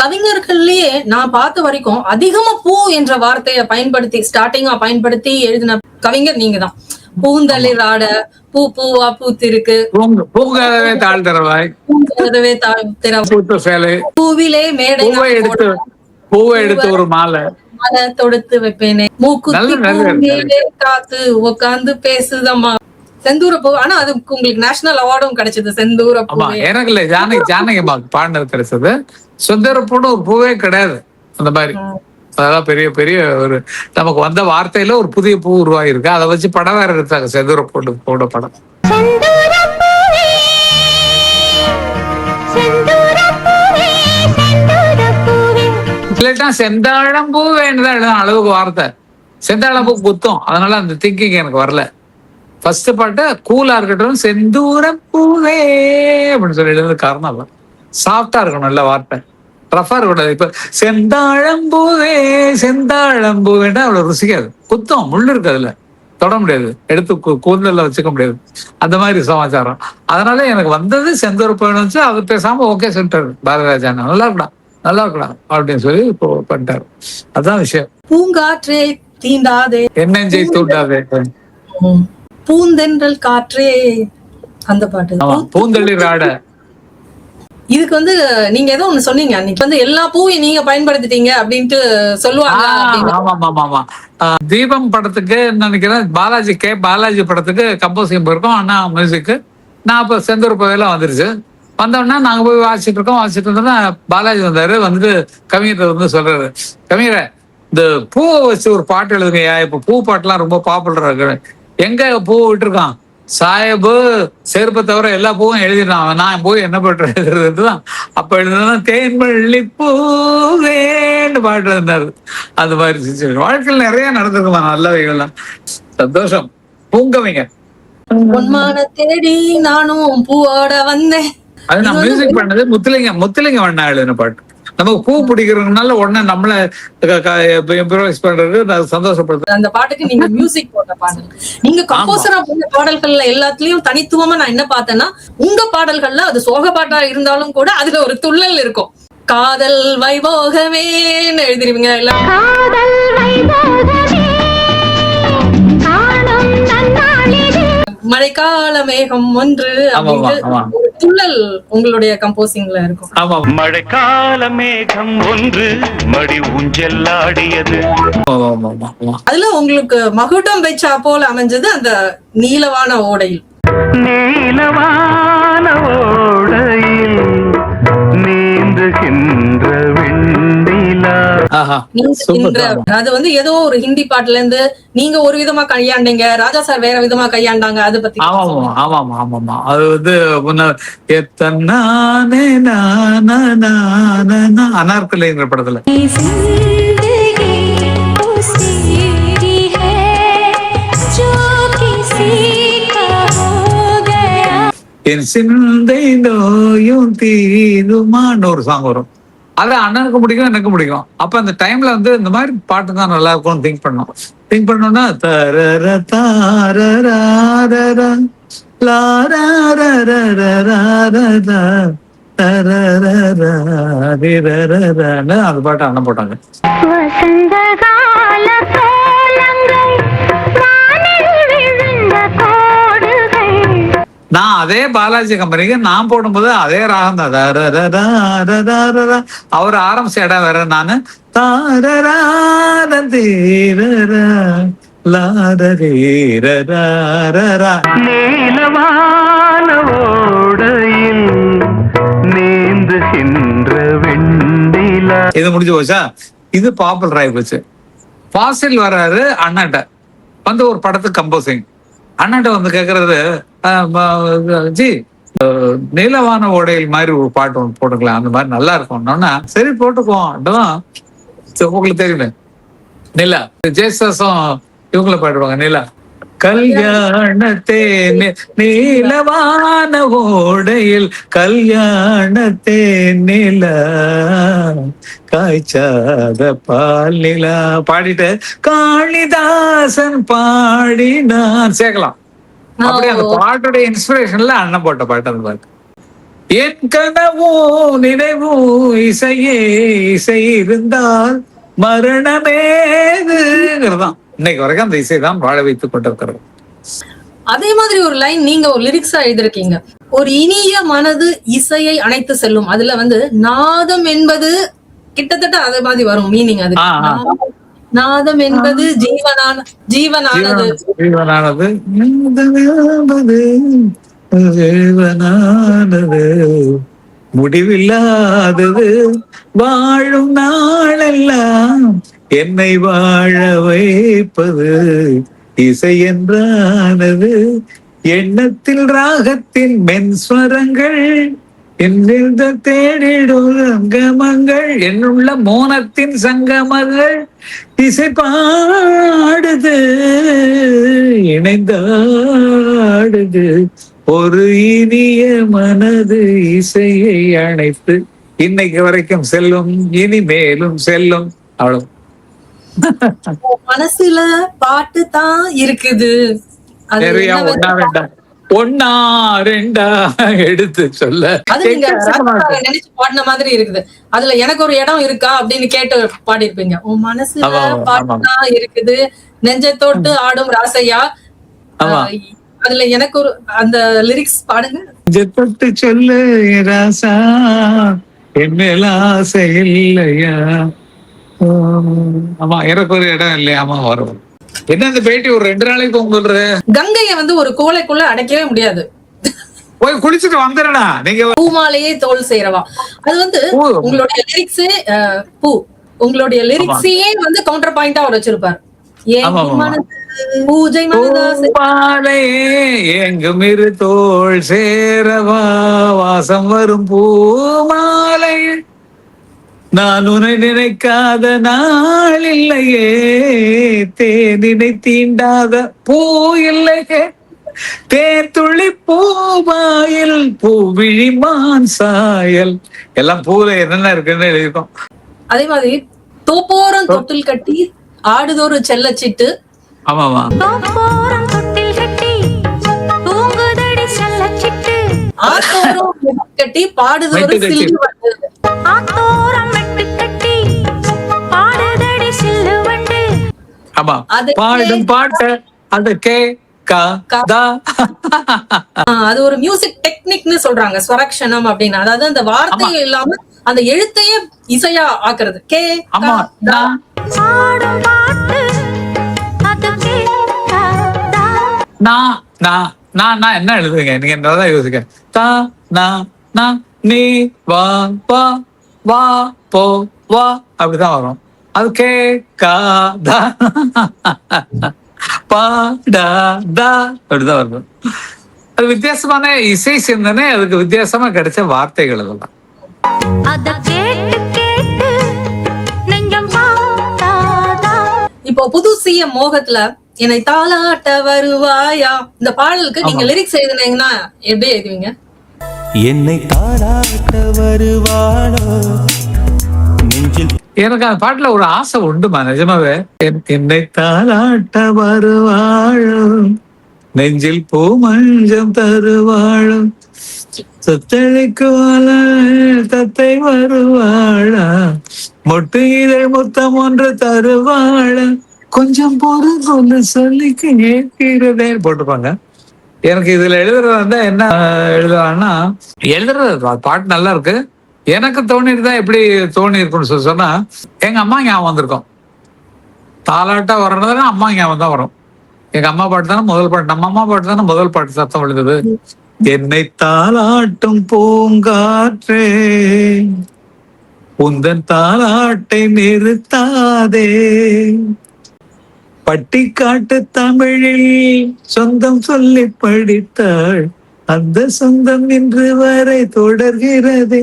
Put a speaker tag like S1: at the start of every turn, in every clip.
S1: கவிஞர்கள்லயே நான் பார்த்த வரைக்கும் அதிகமா பூ என்ற வார்த்தையை பயன்படுத்தி பயன்படுத்தி எழுதின கவிஞர் நீங்க தான். பூந்தளிர் ஆட, பூ பூவா பூத்திருக்கு,
S2: பூங்காதவே தாழ் தரவாய்,
S1: பூங்கதவே
S2: பூத்த சேலை,
S1: பூவிலே மேடை
S2: பூவை எடுத்து ஒரு மாலை
S1: மாலை தொடுத்து வைப்பேனே, மூக்குத்தி பூவிலே காத்து உட்காந்து பேசுதம்மா, செந்தூர பூ. ஆனா அது உங்களுக்கு நேஷனல் அவார்டும் கிடைச்சது, செந்தூர பூ.
S2: எனக்கு இல்ல, ஜானகி பாடினது கிடைச்சது. செந்தூர பூன்னு ஒரு பூவே கிடையாது அந்த மாதிரி. அதெல்லாம் பெரிய பெரிய ஒரு நமக்கு வந்த வார்த்தையில ஒரு புதிய பூ உருவாயிருக்கு. அதை வச்சு படம் வேற எடுத்தாங்க, செந்தூர பூட படம். இல்லட்டா செந்தாழம் பூ வேணுதான் எழுதான் அளவுக்கு வார்த்தை. செந்தாழம் பூ குத்தம், அதனால அந்த திங்கிங் எனக்கு வரல. ஃபர்ஸ்ட் பாட்டு கூலா இருக்கட்டும், செந்தூரம் பூவே அப்படின்னு சொல்லி எழுதுறது காரணம் இல்ல. சாஃப்டா இருக்கணும், நல்ல வார்த்தை, ரஃபா இருக்கக்கூடாது. இப்ப செந்தாழம்பூவே செந்தாழம்பூவேண்டா அவ்வளவு ருசிக்காது, குத்தம், முள்ளு இருக்கு, அதுல தொட முடியாது, எடுத்து கூந்தல்ல வச்சுக்க முடியாது, அந்த மாதிரி சமாச்சாரம். அதனால எனக்கு வந்தது செந்தூரப்பூ வச்சு அது பேசாம ஓகே சொல்லிட்டாரு பாரதிராஜா, நல்லா இருக்கடா நல்லா இருக்கலாம் அப்படின்னு சொல்லி இப்போ பண்ணிட்டாரு. அதான் விஷயம்.
S1: பூங்காற்றே தீண்டாதே
S2: என்னெஞ்சை தூண்டாதே,
S1: பூந்தென்றல் காற்றே, அந்த பாட்டு.
S2: பூந்தளிர் ஆட.
S1: இதுக்கு நீங்க ஏதோ ஒண்ணு சொன்னீங்க அன்னைக்கு, எல்லா பூவையும் நீங்க பயன்படுத்திட்டீங்க அப்படின்ட்டு சொல்லுவாங்க.
S2: ஆமா. தீபம் படத்துக்கு நினைக்கிறேன், பாலாஜி படத்துக்கு கம்போசிங் போயிருக்கோம், அண்ணா மியூசிக்கு. நான் அப்ப செந்தூர் பூவையெல்லாம் வந்துருச்சு. வந்தோடனே நாங்க போய் வாசிட்டு இருந்தோம்னா பாலாஜி வந்தாரு. வந்துட்டு கவிஞர் சொல்றாரு, கவிஞரை இந்த பூவை வச்சு ஒரு பாட்டு எழுதுங்கய்யா, இப்ப பூ பாட்டுலாம் ரொம்ப பாப்புலரா இருக்கு. எங்க பூ விட்டுருக்கான் சாஹேபு, செருப்பை தவிர எல்லா பூவும் எழுதினான், நான் போய் என்ன பாட்டு எழுதுறதுதான். அப்ப எழுதுனா தேன்மல்லி பூவேன்னு பாட்டு இருந்தாரு. அந்த மாதிரி சிச்சுவேஷன் வாழ்க்கையில் நிறைய நடந்திருக்குமா, நல்லவைகள்லாம். சந்தோஷம். பூங்கவிங்க
S1: பொன்மான தேடி நானும் பூவோட வந்தேன்.
S2: அது நான் மியூசிக் பண்ணது முத்துலிங்க வண்ணா எழுதின பாட்டு. நமக்கு பூ பிடிக்கிறதுனால உடனே நம்மள இம்ப்ரோவைஸ் பண்றது சந்தோஷப்படுது.
S1: அந்த பாட்டுக்கு நீங்க மியூசிக் போட்ட பாடல், நீங்க கம்போசரா போட்ட பாடல்கள்ல எல்லாத்துலயும் தனித்துவமா நான் என்ன பார்த்தேன்னா, உங்க பாடல்கள்ல அது சோக பாட்டா இருந்தாலும் கூட அதுல ஒரு துள்ளல் இருக்கும். காதல் வைபோகமேன்னு எழுதிருவீங்க, இல்ல காதல் வைபோகமே மழைக்கால மேகம் ஒன்று அப்படின்னு துள்ளல் உங்களுடைய கம்போசிங்ல இருக்கும்.
S3: மழைக்கால மேகம் ஒன்று மடி ஊஞ்சலாடியது.
S1: அதுல உங்களுக்கு மகுடம் வச்சா போல அமைஞ்சது அந்த நீலவான ஓடையில்.
S3: நீலவான ஓடையில் நீந்துகின்ற வெண்ணிலா.
S1: அது ஏதோ ஒரு ஹிந்தி பாட்டுல இருந்து நீங்க ஒரு விதமா கையாண்டீங்க, ராஜா சார் வேற விதமா கையாண்டாங்க. அதை பத்தி.
S2: ஆமா அது அனார்கலிங்கிற படத்துல என் சிந்தை நோயும் தீதுமான்னு ஒரு சாங் வரும். அது அண்ணனுக்கு பிடிக்கும், எனக்கு பிடிக்கும். அப்ப அந்த டைம்ல இந்த மாதிரி பாட்டு தான் நல்லா இருக்கும்னு திங்க் பண்ணோம்னா தரர தாரராரரா லாரரரரரரரா தரரரரரரரரன்னு அந்த பாட்டு அண்ணன் போட்டாங்க. நான் அதே பாலாஜி கம்பெனிக்கு நான் போடும்போது அதே ராகம் தான். அவர் ஆரம்பிச்ச இடம் வேற, நானு
S3: நீலவான ஓடையில் நீந்துகின்ற வெண்ணிலா.
S2: இது முடிஞ்சு போச்சா? இது பாப்புலர் ஆகி போச்சு. ஃபாசில் வர்றாரு அண்ணாட்ட ஒரு படத்துக்கு கம்போசிங். அண்ணாட்ட கேக்குறது, ஜி நீலவான ஓடையில் மாதிரி ஒரு பாட்டு ஒன்று போட்டுக்கலாம், அந்த மாதிரி நல்லா இருக்கும்னா சரி போட்டுக்குவோம். உங்களுக்கு தெரியுமே நிலா, ஜெயசாசும் இவங்களை பாடுவாங்க. நிலா கல்யாணத்தே நீலவான ஓடையில் கல்யாணத்தே நிலா காய்ச்சாத பால் நிலா பாடிட்டு காளிதாசன் பாடினான் சேர்க்கலாம். அப்படியே அந்த பாட்டோட இன்ஸ்பிரேஷன்ல அண்ணன் போட்ட பாட்டு அந்த பாட்டு. என் கனவோ நினைவோ இசையே இசை இருந்தால் மரணமேதுங்கிறதான் இன்னைக்கு வரைக்கும் அந்த இசை தான் வாழ வைத்துக் கொண்டிருக்கிறது.
S1: அதே மாதிரி ஒரு லைன் நீங்க ஒரு லிரிக்ஸா எழுதிருக்கீங்க, ஒரு இனிய மனது இசையை அணைத்து செல்லும். அதுல வந்து நாதம் என்பது கிட்டத்தட்ட அதே மாதிரி வரும் மீனிங். அது நாதம் என்பது ஜீவனானது
S2: ஜீவனானது ஜீவனானது முடிவில்லாதது வாழும் நாளெல்லாம் என்னை வாழ வைப்பது இசை என்றானது எண்ணத்தில் ராகத்தின் மென்ஸ்வரங்கள் என்னில் தேடிடும் சங்கமங்கள் என்னுள்ள மோனத்தின் சங்கமங்கள் இசை பாடுது இணைந்தாடுது ஒரு இனிய மனது இசையை அணைத்து இன்னைக்கு வரைக்கும் செல்லும் இனி மேலும் செல்லும். அவ்வளவு.
S1: மனசுல பாட்டு தான் இருக்குது. அது
S2: நிறைய
S1: என்ன
S2: ஒன்னா வேண்டாம், ஒன்னா ரெண்டா எடுத்து சொல்ல
S1: அது நீங்க நினைச்சு பாடின மாதிரி இருக்குது. அதுல எனக்கு ஒரு இடம் இருக்கா அப்படின்னு கேட்டு பாடிருப்பீங்க. உன் மனசுல பாட்டுதான் இருக்குது, நெஞ்சத்தோட்டு ஆடும் ராசையா. அதுல எனக்கு ஒரு அந்த லிரிக்ஸ் பாடுங்க.
S2: நெஞ்சத்தொட்டு சொல்லு ராசா என் மேல ஆசை இல்லையா. ஆமா எனக்கு ஒரு இடம் இல்லையா. ஆமா வரும். என்ன இந்த பேட்டி ஒரு 2 நாளைக்கு உங்களுக்கு
S1: கங்கைய வந்து ஒரு கோலைக்குள்ள அடைக்கவே முடியாது.
S2: போய் குளிச்சுட்டு வந்துடா நீங்க.
S1: பூமாலையே தோல் செய்யறவா, அது வந்து உங்களுடைய லிரிக்ஸே பூ, உங்களுடைய லிரிக்ஸையே வந்து கவுண்டர் பாயிண்டா அவர் வச்சிருப்பார். பூஜை
S2: எங்கும் இரு தோல் சேரவா வாசம் வரும் பூமாலை நான் உன்னை நினைக்காத நாள் இல்லையே தேனினை தீண்டாத பூ இல்லையே தேத்துளி பூவாயில் பூவிழிமான் சாயல் எல்லாம் பூல என்னென்ன இருக்குன்னு எழுதிருக்கோம்.
S1: அதே மாதிரி தோப்போரம் தொட்டில் கட்டி ஆடுதோறு செல்லச்சிட்டு.
S2: ஆமாமா.
S1: கட்டி பாடுதோறு சில்லு வண்டு.
S2: ஆமா பாடும் பாட்ட அந்த கே
S1: அது ஒரு மியூசிக் டெக்னிக்னு சொல்றாங்க, ஸ்வரக்ஷனம் அப்படின்னு. அதாவது அந்த வார்த்தையே இல்லாம அந்த எழுத்தையே இசையா ஆக்குறது. கே
S2: நான் என்ன எழுதுவீங்க நீங்க என்னதான் யோசிக்க. தா நா நா நீ வா வா வா போ வா அப்படிதான் வரும். அது கே கா தா பாடா தா அப்படிதான் வரும். அது வித்தியாசமான இசை சிந்தனை, அதுக்கு வித்தியாசமா கிடைச்ச வார்த்தைகள் அதெல்லாம்.
S1: இப்போ புது சிஎம் மோகத்துல என்னை தாளாட்ட வருவாயா, இந்த பாடலுக்கு நீங்க லிரிக்ஸ் எழுதுனீங்கன்னா எப்படி எழுதுவீங்க?
S4: என்னை தாளாட்ட வருவாளோ நெஞ்சில்.
S2: எனக்கு அந்த பாட்டுல ஒரு ஆசை உண்டுமா நிஜமாவே. என்னை தாளாட்ட வருவாழும் நெஞ்சில் பூ மஞ்சம் தருவாழும் சொத்தழிக்குவாள தத்தை வருவாளா மொட்டு இதழ் முத்தம் ஒன்று தருவாள கொஞ்சம் பொறு சொல்லி கேட்கிறதே போட்டுப்பாங்க. எனக்கு இதுல எழுதுறது வந்து என்ன எழுதுறான்னா, எழுதுறது பாட்டு நல்லா இருக்கு, எனக்கு தோணிட்டுதான் எப்படி தோணி இருக்குன்னு சொன்னா எங்க அம்மா ஞாபகம் வந்திருக்கும். தாலாட்டா வரணுதுன்னா அம்மா ஞாபகம் தான் வரும். எங்க அம்மா பாட்டு தானே முதல் பாட்டு, நம்ம அம்மா பாட்டு தானே முதல் பாட்டு சத்தம் விழுந்தது. என்னை தாலாட்டும் பூங்காற்றே உந்தன் தாலாட்டை நிறுத்தாதே பட்டிக்காட்டு தமிழில் சொந்தம் சொல்லி படித்தாள் அந்த சொந்தம் இன்று வரை தொடர்கிறது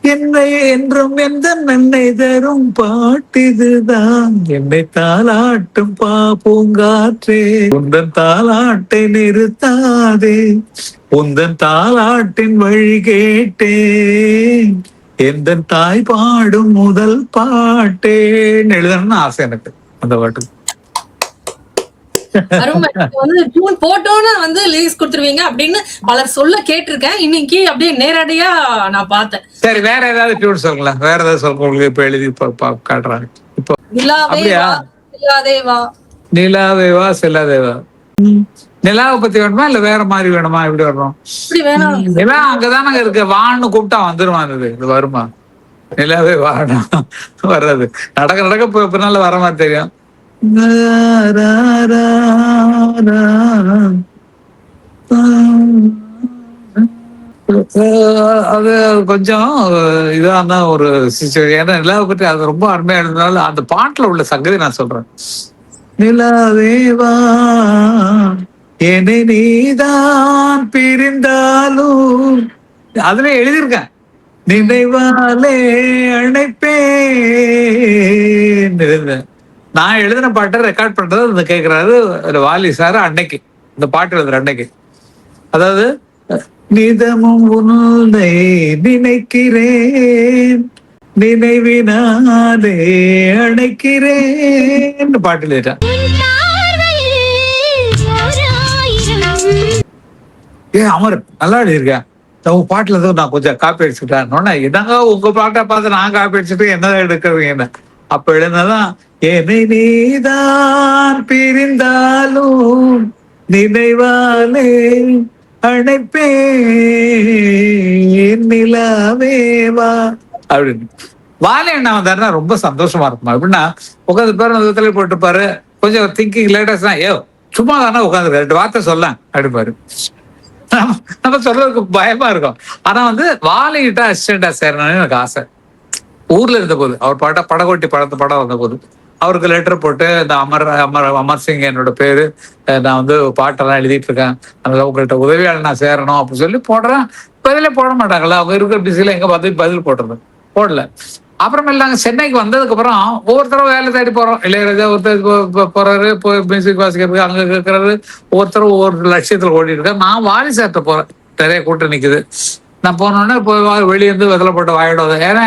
S2: என்னை என்றும் எந்த நன்மை தரும் பாட்டிதுதான் என்னை தாலாட்டும் பூங்காற்றே உந்தன் தாலாட்டை நிறுத்தாதே உந்தன் தாலாட்டின் வழி கேட்டேன் எந்த தாய் பாடும் முதல் பாட்டேன்னு எழுதணும்னு ஆசை எனக்கு அந்த பாட்டு.
S1: அருமை. வந்து டியூன் போட்டோன்னு வந்து லிரிக்ஸ் கொடுத்துருவீங்க அப்படின்னு பலர் சொல்ல கேட்டிருக்கேன். இன்னைக்கு அப்படியே நேரடியா நான் பார்த்தேன்.
S2: சரி, வேற ஏதாவது டியூன் சொல்லுங்களேன். வேற ஏதாவது சொல்லுங்க. உங்களுக்கு இப்ப எழுதி காட்டுறாங்க. இப்போ
S1: நிலாவே
S2: அப்படியா?
S1: வா நிலாவே வா.
S2: நிலாதேவா செல்லாதேவா. நிலாவை பத்தி வேணுமா இல்ல வேற மாதிரி வேணுமா? எப்படி வரணும்?
S1: இப்படி வேணாம்.
S2: நிலா அங்கதானங்க இருக்கு. வான்னு கூப்பிட்டா வந்துருமா? இது வருமா? நிலாவே வானா வர்றது நடக்க நடக்க பின்னால வர மாதிரி தெரியும். அது கொஞ்சம் இதான ஒரு சிச்சுவேஷன். ஏன்னா நிலாவை பற்றி அது ரொம்ப அருமையா இருந்ததுனால அந்த பாட்டுல உள்ள சங்கதி நான் சொல்றேன். நிலாவேவா என்னை நீதான் பிரிந்தாலும் அதுல எழுதியிருக்கேன். நினைவாலே அழைப்பேன். நான் எழுதின பாட்டை ரெக்கார்ட் பண்றது அந்த கேட்கிறாரு வாலி சார் அன்னைக்கு, இந்த பாட்டு எழுதுற அன்னைக்கு. அதாவது நிதமும் உன்னை நினைக்கிறேன், நினைவினாலே அழைக்கிறேன் பாட்டு எழுதிட்டேன். அமர் நல்லா எழுதியிருக்கேன். உங்க பாட்டுல இருந்து நான் கொஞ்சம் காப்பி அடிச்சுட்டேன். என்னங்க உங்க பாட்டை பார்த்து நான் காப்பி அடிச்சுட்டு என்ன எடுக்கிறீங்க என்ன? அப்ப எழுந்ததான் என்னை நீதான் பிரிந்தாலும் நினைவாலே அழைப்பேன் நிலாவேவா அப்படின்னு. வாலி அண்ணா வந்தாருன்னா ரொம்ப சந்தோஷமா இருக்குமா? எப்படின்னா உட்காந்து பேர் விதத்துல போட்டுப்பாரு. கொஞ்சம் திங்கிங் லேட்டஸ்ட் தான். சும்மா தானே உட்காந்து 2 வார்த்தை சொல்ல அப்படிப்பாரு. நம்ம சொல்றதுக்கு பயமா இருக்கும். ஆனா வந்து வாலிகிட்ட அசிஸ்டண்டா சேரணும்னு எனக்கு ஆசை. ஊர்ல இருந்த போது அவர் படகோட்டி படம் வந்த போது அவருக்கு லெட்டர் போட்டு இந்த அமர் சிங் என்னோட பேரு, நான் வந்து பாட்டெல்லாம் எழுதிட்டு இருக்கேன், அதனால உங்கள்கிட்ட உதவியாளர் நான் சேரணும் அப்படின்னு சொல்லி போடுறேன். பதிலே போட மாட்டாங்கல்ல, அவங்க இருக்கிற பிஸியில எங்க பார்த்து பதில் போடுறது போடல. அப்புறமேல நாங்க சென்னைக்கு வந்ததுக்கு அப்புறம் ஒவ்வொருத்தரும் வேலை தேடி போறோம். இளையராஜா ஒருத்தர் போறாரு, போய் மியூசிக் வாசிக்கிறதுக்கு அங்க கேட்கறது, ஒவ்வொருத்தரும் ஒவ்வொரு லட்சியத்துல ஓடிட்டு இருக்கேன். நான் வாலி சார்ட்ட போறேன். நிறைய கூட்டம் நிக்குது. நான் போனோடனே போய் வெளியே இருந்து வெதலை போட்டு வாயிடுவது. ஏன்னா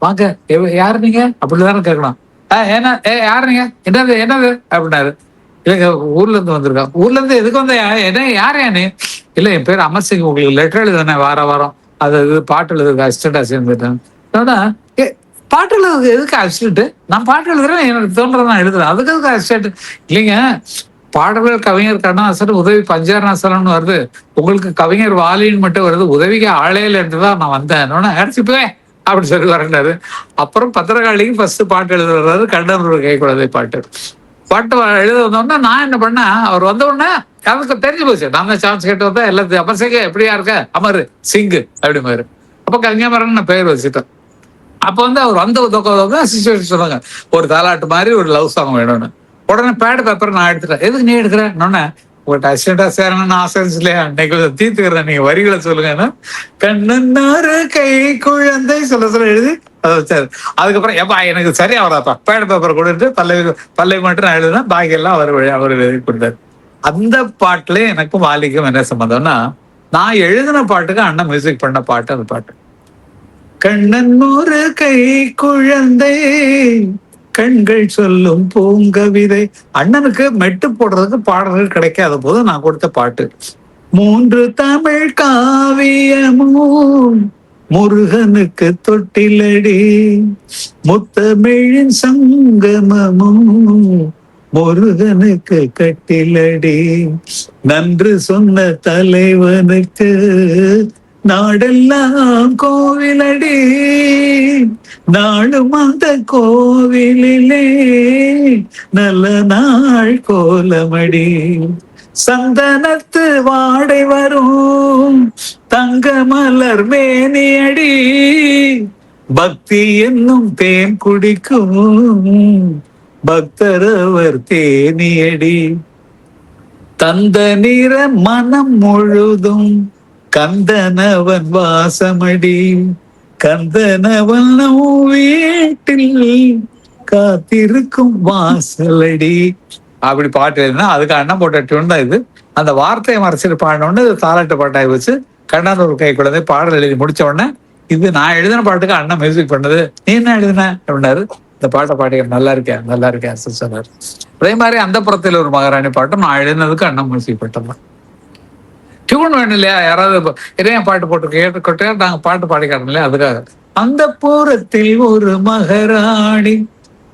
S2: வாங்க யாரு நீங்க அப்படிதானே கேட்கணும். ஏன்னா யாரு நீங்க என்னது அப்படின்னாரு. இல்லைங்க ஊர்ல இருந்து வந்திருக்கேன். ஊர்ல இருந்து எதுக்கு வந்த? என்ன யாரு நீ? இல்ல என் பேர் அமர் சிங், உங்களுக்கு லெட்டர் எழுதுனே வாரம் அது பாட்டு எழுதுக்கு அசிஸ்டண்டா சேர்ந்துட்டேன். பாட்டு எழுதுக்கு எதுக்கு அசிஸ்டன்ட்? நான் பாட்டு எழுதுறேன், எனக்கு தோன்றதை நான் எழுதுறேன், அதுக்கு எதுக்கு அசிஸ்டன்ட்? இல்லைங்க பாடல்கள் கவிஞர் கண்ணதாசன் உதவி பஞ்சரணாசனம்னு வருது, உங்களுக்கு கவிஞர் வாலின்னு மட்டும் வருது, உதவிக்கு ஆளே இல்லைன்ட்டுதான் நான் வந்தேன். அடிச்சுப்பே அப்படின்னு சொல்லி வரண்டாரு. அப்புறம் பத்திரகாளிக்கு ஃபர்ஸ்ட் பாட்டு எழுதுறாரு, கண்ணனோட கைக்குழந்தை பாட்டு எழுத வந்தோடனே நான் என்ன பண்ணேன், அவர் வந்த உடனே எனக்கு தெரிஞ்சு போச்சு. நான் தான் சான்ஸ் கேட்டு வந்தேன். எல்லாத்தையும் அமர் சிங் எப்படியா இருக்க? அமர் சிங்கு அப்படிமாரு. அப்ப கன்னியாமரன் நான் பெயர் வச்சுட்டேன். அப்ப வந்து அவர் வந்த சிச்சுவேஷன் சொன்னாங்க, ஒரு தாலாட்டு மாதிரி ஒரு லவ் சாங் வேணும்னு. உடனே பேட் பேப்பர் நான் எடுத்துட்டேன். எதுக்கு நீ எடுக்கிறேன்? உங்கள்கிட்ட அசிஸ்டண்டா சேரணும்னு ஆசை இல்லையா? அன்னைக்கு தீர்த்துக்கிறேன், நீங்க வரிகளை சொல்லுங்க. கண்ணன்னாரு கை குழந்தை சொல்ல எழுதி அதை வச்சாரு. அதுக்கப்புறம் எப்பா எனக்கு சரியா வராப்பா, பேட் பேப்பர் கொடுத்து பல்லவி மட்டும் நான் எழுதுனேன், பாக்கி எல்லாம் அவர் எழுதி கொடுத்தாரு. அந்த பாட்டுல எனக்கும் வாலிக்கும் என்ன சம்பந்தம்னா, நான் எழுதின பாட்டுக்கு அண்ணன் மியூசிக் பண்ண பாட்டு அந்த பாட்டு. கண்ணன் ஒரு கை குழந்தை கண்கள் சொல்லும் பூங்கவிதை. அண்ணனுக்கு மெட்டு போடுறதுக்கு பாடல்கள் கிடைக்காத போது நான் கொடுத்த பாட்டு. 3 தமிழ் காவியமும் முருகனுக்கு தொட்டிலடி, முத்தமிழின் சங்கமமும் முருகனுக்கு கட்டிலடி, நன்று சொன்ன தலைவனுக்கு நாடெல்லாம் கோவிலடி, நாளும் அந்த கோவிலிலே நல்ல நாள் கோலமடி, சந்தனத்து வாடை வரும் தங்க மலர் மேனியடி, பக்தி என்னும் தேன் குடிக்கும் பக்தரவர் தேனியடி, தந்த நிற மனம் முழுதும் கந்தனவன் வாசமடி, கந்தனவன் வீட்டில் காத்திருக்கும் வாசலடி. அப்படி பாட்டு எழுதுனா அதுக்கு அண்ணன் போட்ட டியூன் தான் இது. அந்த வார்த்தையை மறைச்சிட்டு பாடினோடனே தாலாட்டு பாட்டாய் வச்சு கண்ணனூர் கை குழந்தை பாடல் எழுதி முடிச்ச உடனே, இது நான் எழுதின பாட்டுக்கு அண்ணன் மியூசிக் பண்ணது, நீ என்ன எழுதின அப்படின்னாரு. இந்த பாட்டை பாடி நல்லா இருக்கேன் சொன்னார். அதே மாதிரி அந்த புறத்தில் ஒரு மகாராணி பாட்டும் நான் எழுதினதுக்கு அண்ணன் மியூசிக் பட்டம். டியூன் வேணும் இல்லையா? யாராவது இறைய பாட்டு போட்டு கேட்டுக்கிட்டே நாங்க பாட்டு பாடி காட்டணும் இல்லையா? அதுக்காக அந்த புறத்தில் ஒரு மகாராணி,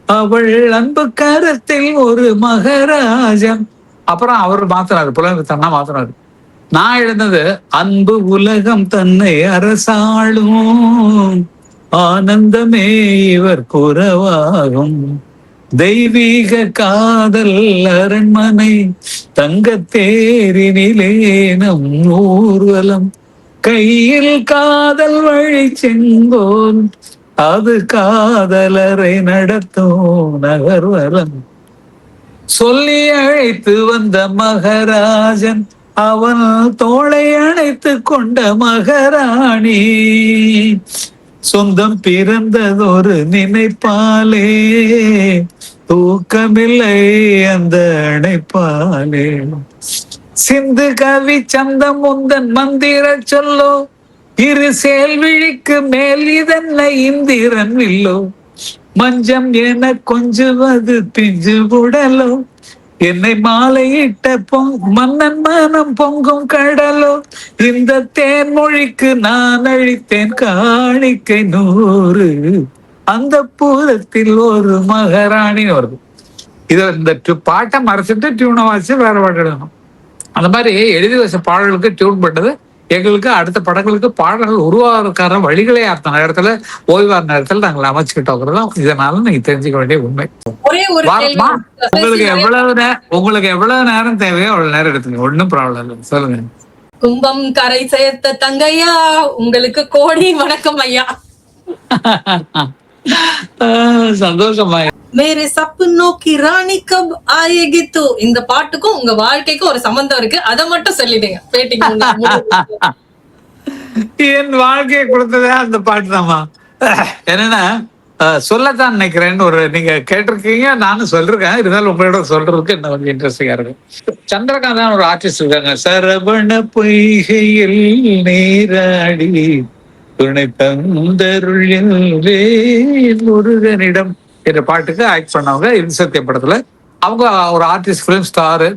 S2: அவள் அன்பு கரத்தில் ஒரு மகாராஜன். அப்புறம் அவர் மாத்தினாரு, புலமைத்தன்னா மாத்தினாரு. நான் எழுந்தது அன்பு உலகம் தன்னை அரசாளும், ஆனந்தமே இவர் குறவாகும், தெய்வீக காதல் அரண்மனை, தங்கத்தேரினிலே நம் ஊர்வலம், கையில் காதல் வழி செங்கோல், அது காதலரை நடத்தும் நகர்வலம், சொல்லி அழைத்து வந்த மகாராஜன், அவன் தோளை அணைத்து கொண்ட மகாராணி, சொந்தம் பிறந்ததொரு நினைப்பாலே, தூக்கமில்லை அந்த அணைப்பாலே, சிந்து கவி சந்தம் முந்தன் மந்திர சொல்லோ, இரு செயல்விழிக்கு மேல் இதென்ன இந்திரன் வில்லோ, மஞ்சம் என கொஞ்சுவது பிஞ்சு உடலோ, என்னை மாலையிட்ட மன்னன் மனம் பொங்கும் கடலோ, இந்த தேன்மொழிக்கு நான் அழித்தேன் காணிக்கை 100, அந்த பூரத்தில் ஒரு மகாராணின்னு வருது. இத இந்த பாட்டை மறைச்சிட்டு டியூனை வாசி வேற பாட்டு எழுதணும். அந்த மாதிரி எழுதி வச்ச பாடல்களுக்கு டியூன் பண்ணது எங்களுக்கு அடுத்த படங்களுக்கு பாடல்கள் உருவாகிறதுக்கான வழிகளே அந்த நேரத்துல ஓய்வான நேரத்துல நாங்கள் அமைச்சுக்கிட்டோங்கிறதும் இதனால நீங்க தெரிஞ்சுக்க வேண்டிய உண்மை.
S1: ஒரே ஒரு
S2: வாரமா உங்களுக்கு எவ்வளவு நேரம் தேவையோ அவ்வளவு நேரம் எடுத்துங்க, ஒன்னும் ப்ராப்ளம் இல்லை. சொல்லுங்க.
S1: கும்பம் கரை சேர்த்த தங்கையா, உங்களுக்கு கோடி வணக்கம் ஐயா.
S2: சந்தோஷமா.
S1: மேரே சப்னோ கி ராணி கப் ஆயேகி தூ, இந்த பாட்டுக்கும் உங்க வாழ்க்கைக்கும் ஒரு சம்பந்தம் இருக்கு, அதை மட்டும் சொல்லிடுங்க பேட்டிக்கு.
S2: என் வாழ்க்கையை கொடுத்ததே அந்த பாட்டு தான்மா. என்னன்னா சொல்லத்தான் நினைக்கிறேன்னு ஒரு நீங்க கேட்டிருக்கீங்க, நானும் சொல்லிருக்கேன். இருந்தாலும் உங்களோட சொல்றதுக்கு என்ன கொஞ்சம் இன்ட்ரெஸ்டிங்கா இருக்கு. சந்திரகாந்தான் ஒரு ஆர்டிஸ்ட் இருக்காங்க, சரவண பொய்கையில் நீராடி துணை தந்தருளில் முருகனிடம் என்ற பாட்டுக்கு ஆக்ட் பண்ணவங்க இன்சத்திய படத்துல. அவங்க ஒரு ஆர்டிஸ்ட், பிலிம் ஸ்டாரு.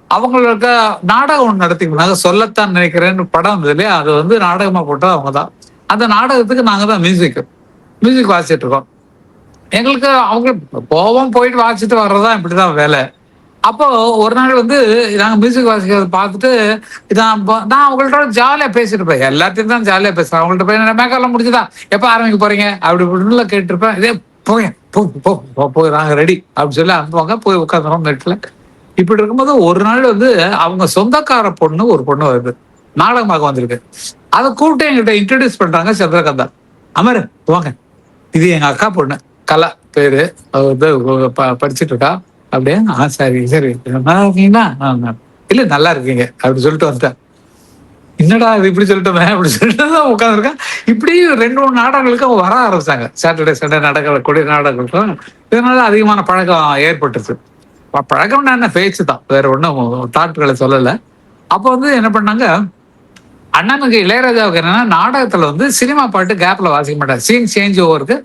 S2: அவங்களுக்கு நாடகம் ஒன்று நடத்தினாங்க, சொல்லத்தான் நினைக்கிறேன்னு படம் இருந்தது இல்லையா? அது வந்து நாடகமா போட்டது அவங்க தான். அந்த நாடகத்துக்கு நாங்க தான் மியூசிக் வாசிச்சுட்டு இருக்கோம். எங்களுக்கு அவங்க போவோம், போயிட்டு வாசிச்சுட்டு வர்றதுதான் இப்படிதான் வேலை. அப்போ ஒரு நாள் வந்து நாங்க மியூசிக் வாசிக்கிறத பார்த்துட்டு நான் அவங்கள்ட்ட ஜாலியா பேசிட்டு இருப்பேன், எல்லாத்தையும் தான் ஜாலியா பேசுறேன். அவங்கள்ட்ட போய் மேக்கெல்லாம் முடிச்சுதா, எப்ப ஆரம்பிக்க போறீங்க அப்படி இப்படின்னு கேட்டிருப்பேன். இதே போய் நாங்க ரெடி அப்படின்னு சொல்லி அனுப்புவாங்க. போய் உட்காந்துறோம் நெட்ல. இப்படி இருக்கும்போது ஒரு நாள் வந்து அவங்க சொந்தக்கார பொண்ணு ஒரு பொண்ணு வருது, நாடகமாக வந்திருக்கு. அதை கூப்பிட்டு எங்கிட்ட இன்ட்ரடியூஸ் பண்றாங்க. சந்திரகாந்தா, அமரு வாங்க, இது எங்க அக்கா பொண்ணு கலா பேரு, அவ வந்து படிச்சுட்டு இருக்கா. அப்படியே சரி சரி நல்லா இருக்கீங்களா? இல்ல நல்லா இருக்கீங்க அப்படின்னு சொல்லிட்டு வந்தேன். என்னடா இது இப்படி சொல்லிட்டோமே அப்படி சொல்லிட்டு தான் உட்காந்துருக்கேன். இப்படி 2-3 நாடகங்களுக்கு அவங்க வர ஆரம்பிச்சாங்க. சாட்டர்டே சண்டே நாடகக்கூடிய நாடகங்களுக்கும் இதனால அதிகமான பழக்கம் ஏற்பட்டுச்சு. பழக்கம்னா என்ன, பேச்சு தான், வேற ஒன்றும் தாட்களை சொல்லலை. அப்போ வந்து என்ன பண்ணாங்க, அண்ணனுக்கு இளையராஜாவுக்கு என்னன்னா நாடகத்துல வந்து சினிமா பாட்டு கேப்ல வாசிக்க மாட்டார். சீன் சேஞ்ச் ஓவருக்கு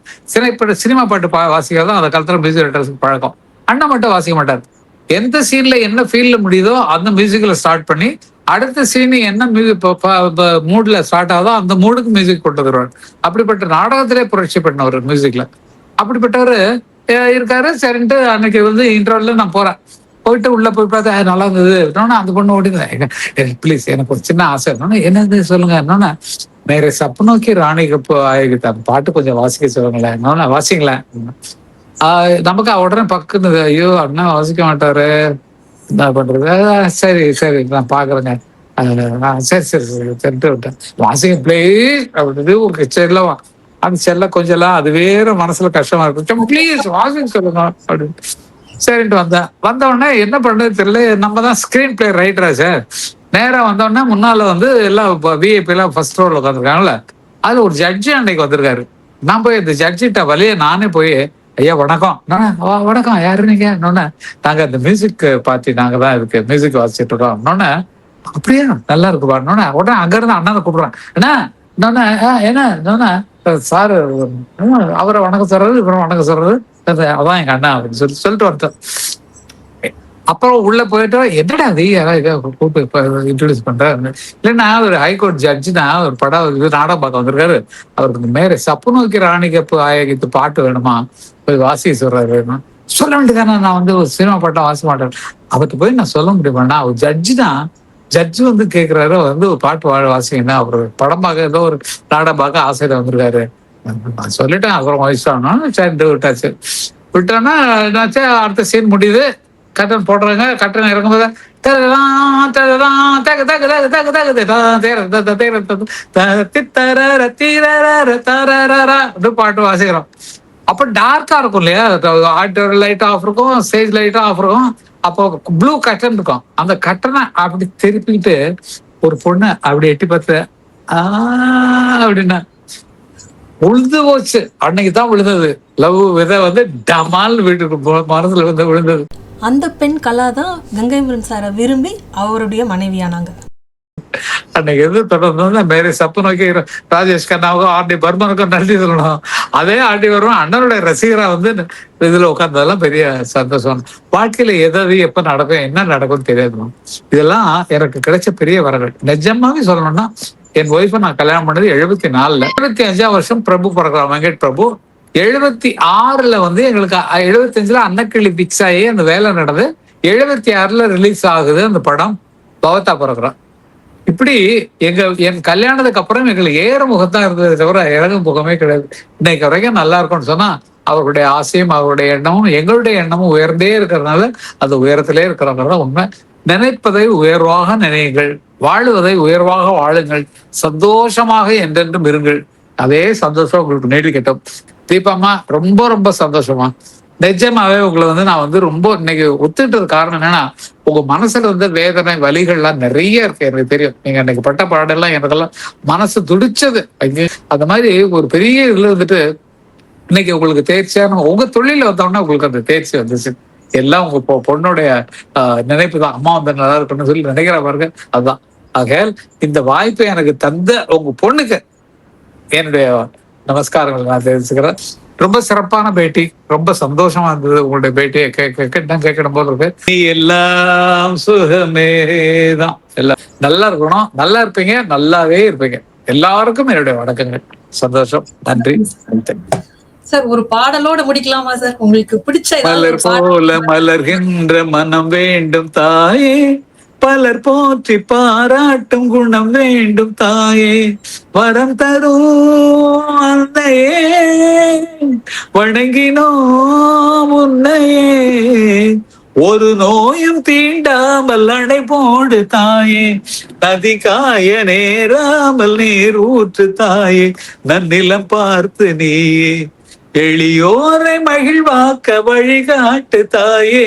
S2: சினிமா பாட்டு வாசிக்கிறதும் அந்த காலத்துல மியூசிக் டைரக்டர்ஸ்க்கு பழக்கம். அண்ணன் மட்டும் வாசிக்க மாட்டார். எந்த சீன்ல என்ன ஃபீல்ல முடியுதோ அந்த மியூசிக்ல ஸ்டார்ட் பண்ணி அடுத்த சீன் என்ன மியூசிக் மூட்ல ஸ்டார்ட் ஆகுதோ அந்த மூடுக்கு மியூசிக் போட்டு வருவார். அப்படிப்பட்ட நாடகத்திலே புரட்சி பண்ணவர் மியூசிக்ல. அப்படிப்பட்டவர் இருக்காரு. சரின்ட்டு அன்னைக்கு வந்து இன்டர்வல்ல நான் போறேன். போயிட்டு உள்ள போய் பார்த்தா நல்லா இருந்தது. அந்த பொண்ணு ஓடிங்க, ப்ளீஸ் எனக்கு ஒரு சின்ன ஆசை. என்னது சொல்லுங்க. என்னன்னா மேரே சப்னோக்கி ராணி கப் ஆகிட்டு அந்த பாட்டு கொஞ்சம் வாசிக்க சொல்லுங்களேன். என்னன்னா வாசிங்களேன். நமக்கு உடனே பக்குன்னு, ஐயோ அண்ணா வாசிக்க மாட்டாரு, என்ன பண்றது? சரி சரி நான் பாக்குறேங்க. சரி சரி சரி தெரிட்டு விட்டேன். வாசிங்க பிளீஸ் அப்படின்றது ஒரு செல்லவா. அந்த செல்ல கொஞ்சம் அது வேற மனசுல கஷ்டமா இருக்கு. பிளீஸ் வாசிங்க சொல்லுங்க அப்படின்னு. சரின்ட்டு வந்த உடனே என்ன பண்றது தெரியல. நம்ம தான் ஸ்கிரீன் பிளே ரைட்டரா சார். நேரா வந்த உடனே முன்னால வந்து எல்லாம் விஐபி எல்லாம் ஃபர்ஸ்ட் ரோல உட்காந்துருக்காங்கல்ல, அதுல ஒரு ஜட்ஜி அன்னைக்கு வந்திருக்காரு. நான் போய் இந்த ஜட்ஜிட்ட வழியே நானே போய், ஐயா வணக்கம். வணக்கம், யாரு நீங்க? நாங்க இந்த மியூசிக் பார்ட்டி, நாங்க தான் இதுக்கு மியூசிக் வாசிச்சுட்டு இருக்கோம். அப்படியா, நல்லா இருக்குப்பா. உடனே அங்க இருந்து அண்ணனை கூப்பிடுறேன். என்ன சாரு அவரை வணக்கம் சொல்றது, இவரை வணக்கம் சொல்றது, அதான் எங்க அண்ணா அப்படின்னு சொல்லிட்டு வந்துட்டேன். அப்புறம் உள்ள போயிட்டு என்னடா அது யாராவது கூப்பிட்டு இன்ட்ரோடியூஸ் பண்றாரு. இல்லைன்னா ஒரு ஹைகோர்ட் ஜட்ஜு தான் ஒரு படம் நாடகம் பார்க்க வந்திருக்காரு. அவருக்கு மேலே சப்பு நோக்கி ராணிகப்பு ஆயகித்து பாட்டு வேணுமா, போய் வாசி சொல்றாரு. சொல்ல வேண்டியதானே, நான் வந்து ஒரு சினிமா பாட்டம் வாசிக்க மாட்டேன். அவருக்கு போய் நான் சொல்ல முடியுமாண்ணா, அவர் ஜட்ஜு தான். ஜட்ஜு வந்து கேட்கிறாரு, வந்து ஒரு பாட்டு வாசிங்கன்னா அவர் படம் பார்க்க ஏதோ ஒரு நாடகம் பார்க்க ஆசையில வந்திருக்காரு. நான் சொல்லிட்டேன். அப்புறம் வயசானோன்னு சரி விட்டாச்சு. விட்டோன்னா என்னாச்சு, அடுத்த சீன் முடியுது. கட்டன் போடுறாங்க. கட்டன் இறங்கும்போது பாட்டு வாசிக்கிறோம். அப்ப டார்க்கா இருக்கும் இல்லையா, ஆடிட்டோர் லைட் ஆஃப் இருக்கும், ஸ்டேஜ் லைட் ஆஃப் இருக்கும். அப்போ ப்ளூ கட்டன் இருக்கும். அந்த கட்டனை அப்படி திருப்பிட்டு ஒரு பொண்ணு அப்படி எட்டி பார்த்து அப்படின்னா உழுது போச்சு. அன்னைக்குதான் விழுந்தது லவ் விதை வந்து டமால் வீட்டுக்கு மனசுல வந்து விழுந்தது.
S1: அந்த பெண் கலா தான் கங்கைமரன் சாரை விரும்பி அவருடைய மனைவியானாங்க.
S2: அன்னைக்கு எது தொடர்ந்து மேரி சப்பு நோக்கி ராஜேஷ் கண்ணாவுக்கும் ஆர்டி பர்மனுக்கும் நன்றி சொல்லணும். அதே ஆர்டி வரும் அண்ணனுடைய ரசிகரா வந்து இதுல உட்கார்ந்ததெல்லாம் பெரிய சந்தோஷம். வாழ்க்கையில எதாவது எப்ப நடக்கும் என்ன நடக்கும்னு தெரியாது. இதெல்லாம் எனக்கு கிடைச்ச பெரிய வரங்கள். நிஜமாவே சொல்லணும்னா என் ஒய்ஃபை நான் கல்யாணம் பண்ணது 74. 75ஆம் வருஷம் பிரபு பிறகுறான், வெங்கட் பிரபு. 76 வந்து எங்களுக்கு 75 அன்னக்கிளி பிக்ஸ் ஆகி அந்த வேலை நடந்து 76 ரிலீஸ் ஆகுது அந்த படம் பவத்தா பிறகுறான். இப்படி என் கல்யாணத்துக்கு அப்புறம் எங்களுக்கு ஏற முகத்தான் இருந்தது தவிர இறங்கும் முகமே கிடையாது. இன்னைக்கு வரைக்கும் நல்லா இருக்கும்னு சொன்னா அவருடைய ஆசையும் அவருடைய எண்ணமும் எங்களுடைய எண்ணமும் உயர்ந்தே இருக்கிறதுனால அது உயரத்திலே இருக்கிறவங்க உண்மை. நினைப்பதை உயர்வாக நினையுங்கள், வாழுவதை உயர்வாக வாழுங்கள், சந்தோஷமாக என்றென்றும் இருங்கள். அதே சந்தோஷம் உங்களுக்கு நீடிக்கட்டும். தீபாம்மா ரொம்ப ரொம்ப சந்தோஷமா. நிஜமாவே உங்களை வந்து நான் வந்து ரொம்ப இன்னைக்கு ஒத்துக்கிட்டது காரணம் என்னன்னா, உங்க மனசுல வந்து வேதனை வலிகள்லாம் நிறைய இருக்கு. எனக்கு தெரியும் நீங்க இன்னைக்கு பட்ட பாடெல்லாம் எனக்கெல்லாம் மனசு துடிச்சது. அந்த மாதிரி ஒரு பெரிய இதுல இருந்துட்டு இன்னைக்கு உங்களுக்கு தேர்ச்சியான உங்க தொழில வந்தோம்னா உங்களுக்கு அந்த தேர்ச்சி வந்துச்சு. எல்லாம் உங்க பொண்ணுடைய நினைப்பு தான். அம்மா வந்து நல்லா இருக்கணும்னு சொல்லி நினைக்கிற பாருங்க, அதுதான். ஆகையால் இந்த வாய்ப்பை எனக்கு தந்த உங்க பொண்ணுக்கு என்னுடைய நமஸ்காரங்கள் நான் தெரிவிச்சுக்கிறேன். ரொம்ப சிறப்பான பேட்டி, ரொம்ப சந்தோஷமா இருந்தது உங்களுடைய பேட்டியை கேட்கணும் போல இருக்கு. நீ எல்லாம் சுகமேதான். எல்லாம் நல்லா இருக்கணும், நல்லா இருப்பீங்க, நல்லாவே இருப்பீங்க. எல்லாருக்கும் என்னுடைய வணக்கங்கள். சந்தோஷம், நன்றி.
S1: சார் ஒரு பாடலோட முடிக்கலாமா சார்? உங்களுக்கு பிடிச்ச
S2: மலர் போல மலர்கின்ற மனம் வேண்டும் தாயே, பலர் போற்றி பாராட்டும் குணம் வேண்டும் தாயே, வரம் தரும் அன்னையே வணங்கினோம் உன்னையே, ஒரு நோயும் தீண்டாமல் அணை போடு தாயே, நதி காய நேராமல் நீர் ஊற்று தாயே, நன்னிலம் பார்த்து நீயே எளியோரை மகிழ்வாக்க வழிகாட்டு தாயே,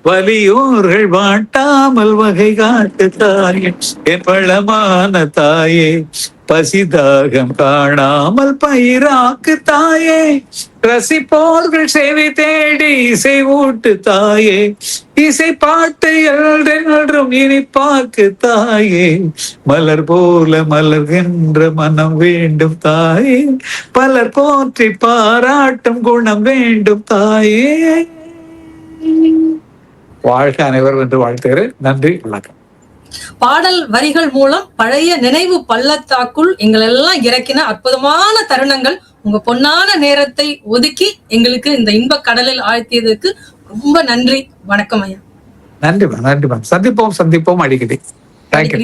S2: வலியோர்கள் வாட்டாமல் வகை காட்டு தாயே, என் பழமான தாயே, பசிதாகம் காணாமல் பயிராக்கு தாயே, ரசிப்போர்கள் செவி தேடி இசை ஊட்டு தாயே, இசை பாட்டு என்றும் இனிப்பாக்கு தாயே, மலர் போல மலர்கின்ற மனம் வேண்டும் தாயே, பலர் போற்றி பாராட்டும் குணம் வேண்டும் தாயே. வாழ்க அனைவரும் என்று வாழ்த்துகிறேன். நன்றி, வணக்கம்.
S1: பாடல் வரிகள் மூலம் பழைய நினைவு பள்ளத்தாக்குள் எங்கள் எல்லாம் இறக்கின அற்புதமான தருணங்கள். உங்க பொன்னான நேரத்தை ஒதுக்கி எங்களுக்கு இந்த இன்ப கடலில் ஆழ்த்தியதற்கு ரொம்ப நன்றி. வணக்கம் ஐயா.
S2: நன்றி, நன்றி. சந்திப்போம் அடிக்கடி. தேங்க்யூ.